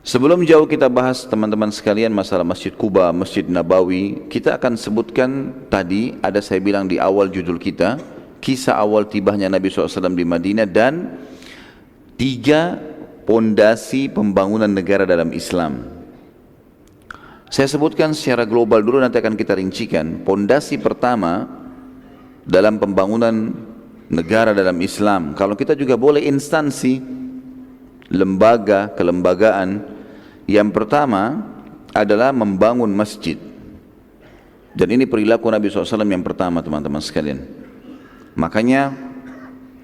Sebelum jauh kita bahas teman-teman sekalian masalah Masjid Quba, Masjid Nabawi, kita akan sebutkan tadi, ada saya bilang di awal judul kita, kisah awal tibahnya Nabi SAW di Madinah dan 3 pondasi pembangunan negara dalam Islam. Saya sebutkan secara global dulu, nanti akan kita rincikan. Pondasi pertama dalam pembangunan negara dalam Islam, kalau kita juga boleh instansi, lembaga, kelembagaan. Yang pertama adalah membangun masjid. Dan ini perilaku Nabi SAW yang pertama, teman-teman sekalian. Makanya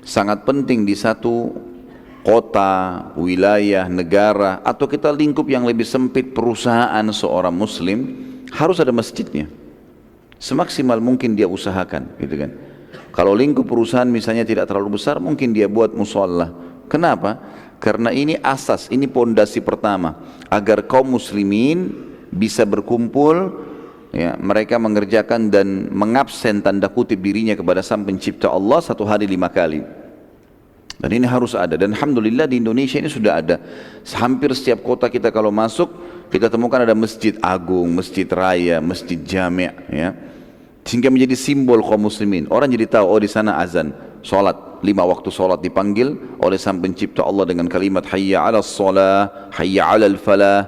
sangat penting di satu kota, wilayah, negara, atau kita lingkup yang lebih sempit perusahaan seorang muslim, harus ada masjidnya. Semaksimal mungkin dia usahakan, gitu kan. Kalau lingkup perusahaan misalnya tidak terlalu besar, mungkin dia buat musholla. Kenapa? Karena ini asas, ini pondasi pertama agar kaum muslimin bisa berkumpul, ya, mereka mengerjakan dan mengabsen tanda kutip dirinya kepada Sang Pencipta Allah 1 hari 5 kali. Dan ini harus ada, dan alhamdulillah di Indonesia ini sudah ada. Hampir setiap kota kita kalau masuk, kita temukan ada masjid agung, masjid raya, masjid jami', ya. Sehingga menjadi simbol kaum muslimin. Orang jadi tahu, oh di sana azan, salat, 5 waktu salat dipanggil oleh Sang Pencipta Allah dengan kalimat hayya 'alas shalah, hayya 'alal falah.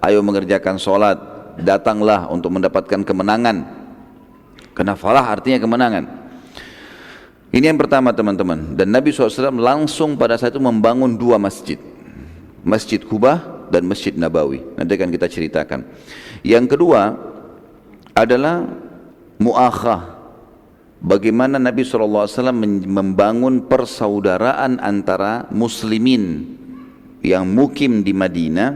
Ayo mengerjakan salat, datanglah untuk mendapatkan kemenangan. Karena falah artinya kemenangan. Ini yang pertama, teman-teman. Dan Nabi SAW langsung pada saat itu membangun 2 masjid. Masjid Quba dan Masjid Nabawi. Nanti akan kita ceritakan. Yang kedua adalah mu'akhah. Bagaimana Nabi SAW membangun persaudaraan antara muslimin yang mukim di Madinah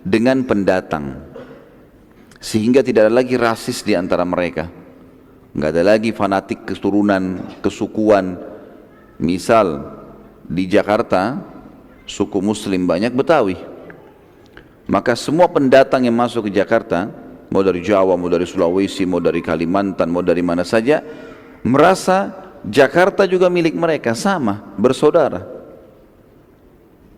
dengan pendatang. Sehingga tidak ada lagi rasis di antara mereka. Nggak ada lagi fanatik keturunan, kesukuan. Misal di Jakarta, suku muslim banyak Betawi. Maka semua pendatang yang masuk ke Jakarta, mau dari Jawa, mau dari Sulawesi, mau dari Kalimantan, mau dari mana saja, merasa Jakarta juga milik mereka, sama, bersaudara.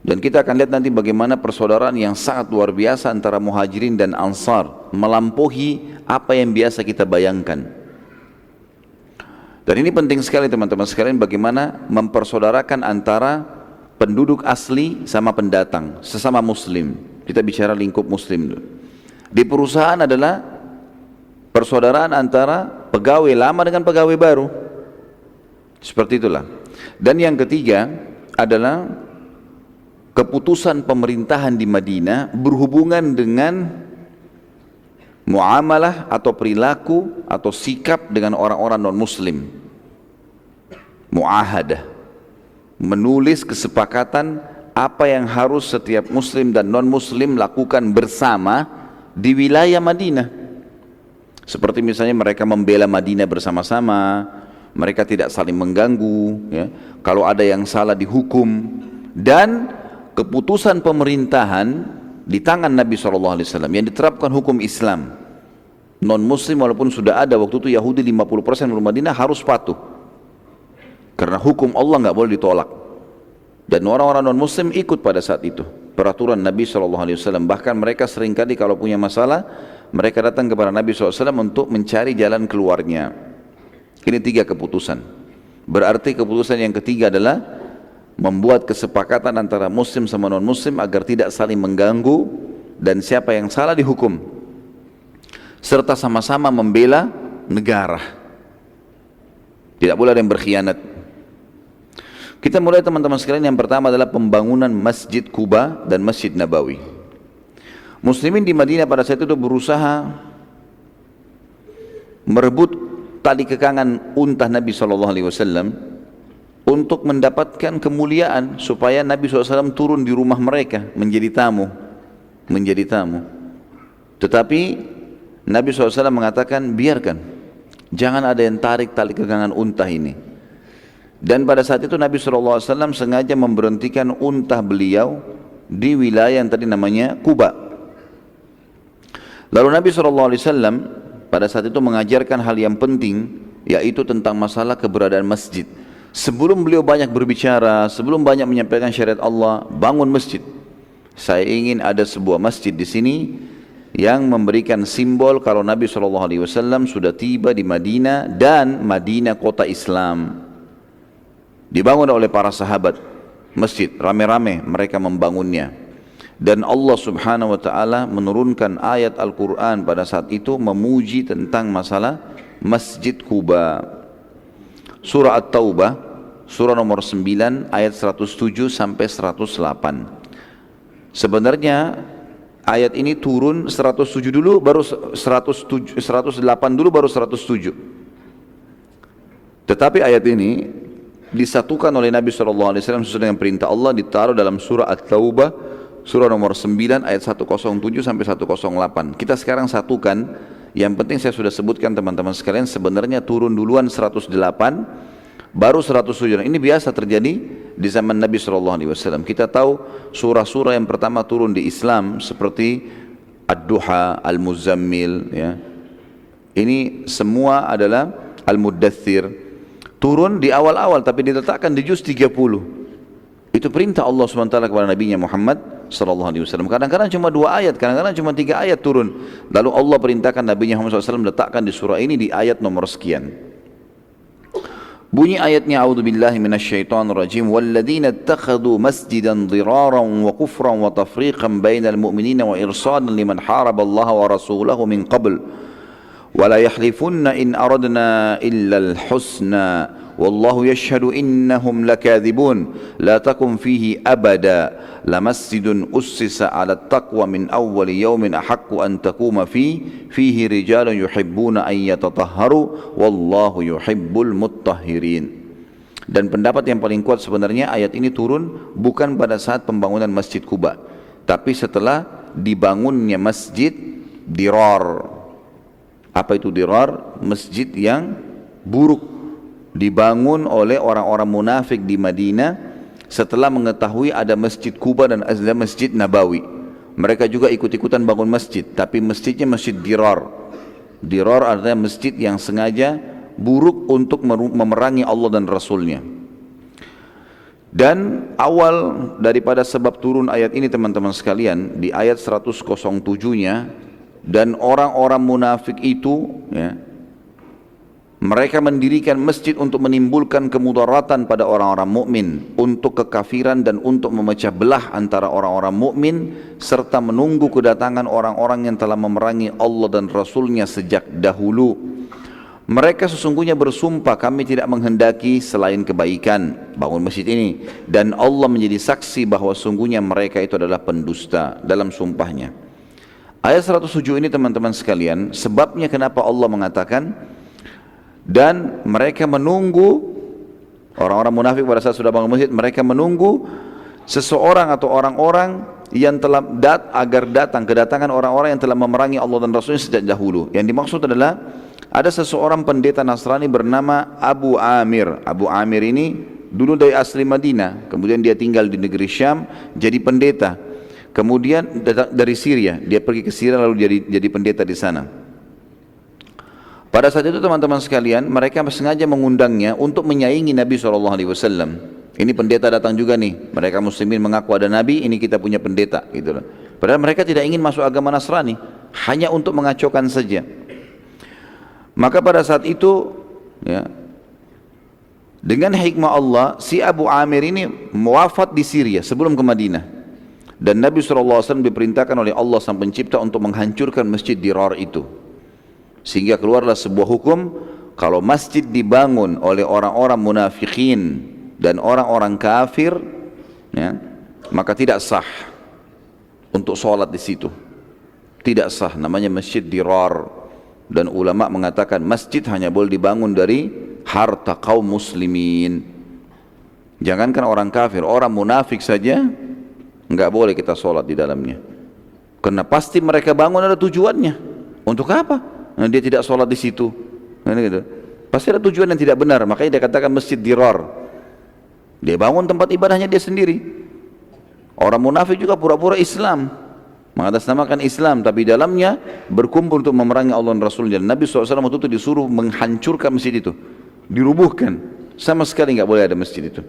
Dan kita akan lihat nanti bagaimana persaudaraan yang sangat luar biasa antara muhajirin dan ansar, melampaui apa yang biasa kita bayangkan. Dan ini penting sekali teman-teman sekalian, bagaimana mempersaudarakan antara penduduk asli sama pendatang, sesama muslim. Kita bicara lingkup muslim dulu. Di perusahaan adalah persaudaraan antara pegawai lama dengan pegawai baru. Seperti itulah. Dan yang ketiga adalah keputusan pemerintahan di Madinah berhubungan dengan muamalah atau perilaku atau sikap dengan orang-orang non-muslim. Muahadah, menulis kesepakatan apa yang harus setiap muslim dan non-muslim lakukan bersama di wilayah Madinah. Seperti misalnya mereka membela Madinah bersama-sama, mereka tidak saling mengganggu, ya. Kalau ada yang salah dihukum, dan keputusan pemerintahan di tangan Nabi SAW yang diterapkan hukum Islam. Non-muslim walaupun sudah ada waktu itu Yahudi 50% di Madinah harus patuh, karena hukum Allah nggak boleh ditolak. Dan orang-orang non-muslim ikut pada saat itu peraturan Nabi SAW. Bahkan mereka seringkali kalau punya masalah, mereka datang kepada Nabi SAW untuk mencari jalan keluarnya. Ini 3 keputusan. Berarti keputusan yang ketiga adalah membuat kesepakatan antara muslim sama non-muslim agar tidak saling mengganggu, dan siapa yang salah dihukum, serta sama-sama membela negara. Tidak boleh ada yang berkhianat. Kita mulai teman-teman sekalian. Yang pertama adalah pembangunan Masjid Quba dan Masjid Nabawi. Muslimin di Madinah pada saat itu berusaha merebut tali kekangan unta Nabi SAW untuk mendapatkan kemuliaan, supaya Nabi SAW turun di rumah mereka menjadi tamu. Tetapi Nabi SAW mengatakan, biarkan, jangan ada yang tarik tali kekangan unta ini. Dan pada saat itu Nabi SAW sengaja memberhentikan unta beliau di wilayah yang tadi namanya Quba. Lalu Nabi SAW pada saat itu mengajarkan hal yang penting, yaitu tentang masalah keberadaan masjid. Sebelum beliau banyak berbicara, sebelum banyak menyampaikan syariat Allah, bangun masjid. Saya ingin ada sebuah masjid di sini yang memberikan simbol kalau Nabi SAW sudah tiba di Madinah dan Madinah kota Islam. Dibangun oleh para sahabat masjid, rame-rame mereka membangunnya. Dan Allah Subhanahu wa taala menurunkan ayat Al-Qur'an pada saat itu memuji tentang masalah Masjid Quba. Surah At-Taubah, surah nomor 9 ayat 107 sampai 108. Sebenarnya ayat ini turun 107 dulu baru 108 dulu baru 107. Tetapi ayat ini disatukan oleh Nabi SAW sesuai dengan perintah Allah, ditaruh dalam surah At-Taubah, surah nomor 9 ayat 107 sampai 108. Kita sekarang satukan, yang penting saya sudah sebutkan teman-teman sekalian, sebenarnya turun duluan 108, baru 107. Ini biasa terjadi di zaman Nabi SAW. Kita tahu surah-surah yang pertama turun di Islam seperti Ad-Duha, Al-Muzammil, ya. Ini semua adalah Al-Muddathir. Turun di awal-awal tapi diletakkan di juz 30. Itu perintah Allah SWT kepada Nabi Muhammad SAW. Kadang-kadang cuma 2 ayat, kadang-kadang cuma 3 ayat turun. Lalu Allah perintahkan Nabi Muhammad SAW letakkan di surah ini di ayat nomor sekian. Bunyi ayatnya, a'udzubillahi minasyaitonirrajim, walladzina ittakhadhu masjidan dhiraran wa kufran wa tafriqan bainal mu'minina wa irsadan liman haraballaha wa rasulahu min qabl. ولا يحلفن إن أردنا إلا الحسنى والله يشهد إنهم لكاذبون لا تقم فيه أبدا لمسجد أسس على التقوى من أول يوم أحق أن تقوم فيه رجال يحبون أن يتطهروا والله يحب المطهرين. Dan pendapat yang paling kuat sebenarnya ayat ini turun bukan pada saat pembangunan Masjid Quba, tapi setelah dibangunnya Masjid Dirar. Apa itu dirar? Masjid yang buruk dibangun oleh orang-orang munafik di Madinah setelah mengetahui ada Masjid Quba dan ada Masjid Nabawi. Mereka juga ikut-ikutan bangun masjid, tapi masjidnya masjid dirar. Dirar artinya masjid yang sengaja buruk untuk memerangi Allah dan Rasulnya. Dan awal daripada sebab turun ayat ini teman-teman sekalian, di ayat 107-nya, dan orang-orang munafik itu, ya, mereka mendirikan masjid untuk menimbulkan kemudaratan pada orang-orang mukmin, untuk kekafiran dan untuk memecah belah antara orang-orang mukmin, serta menunggu kedatangan orang-orang yang telah memerangi Allah dan Rasulnya sejak dahulu. Mereka sesungguhnya bersumpah, kami tidak menghendaki selain kebaikan bangun masjid ini, dan Allah menjadi saksi bahwa sungguhnya mereka itu adalah pendusta dalam sumpahnya. Ayat 107 ini teman-teman sekalian, sebabnya kenapa Allah mengatakan dan mereka menunggu, orang-orang munafik pada saat sudah bangun masjid, mereka menunggu seseorang atau orang-orang yang telah agar datang kedatangan orang-orang yang telah memerangi Allah dan Rasulnya sejak dahulu. Yang dimaksud adalah ada seseorang pendeta Nasrani bernama Abu Amir. Abu Amir ini dulu dari asli Madinah, kemudian dia tinggal di negeri Syam jadi pendeta. Kemudian dari Syria, dia pergi ke Syria lalu jadi pendeta di sana. Pada saat itu teman-teman sekalian, mereka sengaja mengundangnya untuk menyaingi Nabi SAW. Ini pendeta datang juga nih, mereka muslimin mengaku ada Nabi, ini kita punya pendeta, gitu loh. Padahal mereka tidak ingin masuk agama Nasrani, hanya untuk mengacaukan saja. Maka pada saat itu, ya, dengan hikmah Allah, si Abu Amir ini wafat di Syria sebelum ke Madinah. Dan Nabi SAW diperintahkan oleh Allah Sang Pencipta untuk menghancurkan masjid Dirar itu. Sehingga keluarlah sebuah hukum, kalau masjid dibangun oleh orang-orang munafikin dan orang-orang kafir, ya, maka tidak sah untuk sholat di situ. Tidak sah, namanya masjid Dirar. Dan ulama mengatakan masjid hanya boleh dibangun dari harta kaum muslimin. Jangankan orang kafir, orang munafik saja enggak boleh kita sholat di dalamnya, karena pasti mereka bangun ada tujuannya. Untuk apa? Nah, dia tidak sholat di situ, nah, gitu. Pasti ada tujuan yang tidak benar. Makanya dia katakan masjid dirar. Dia bangun tempat ibadahnya dia sendiri. Orang munafik juga pura-pura Islam, mengatasnamakan Islam, tapi dalamnya berkumpul untuk memerangi Allah dan Rasulnya. Dan Nabi SAW waktu itu disuruh menghancurkan masjid itu, dirubuhkan, sama sekali enggak boleh ada masjid itu.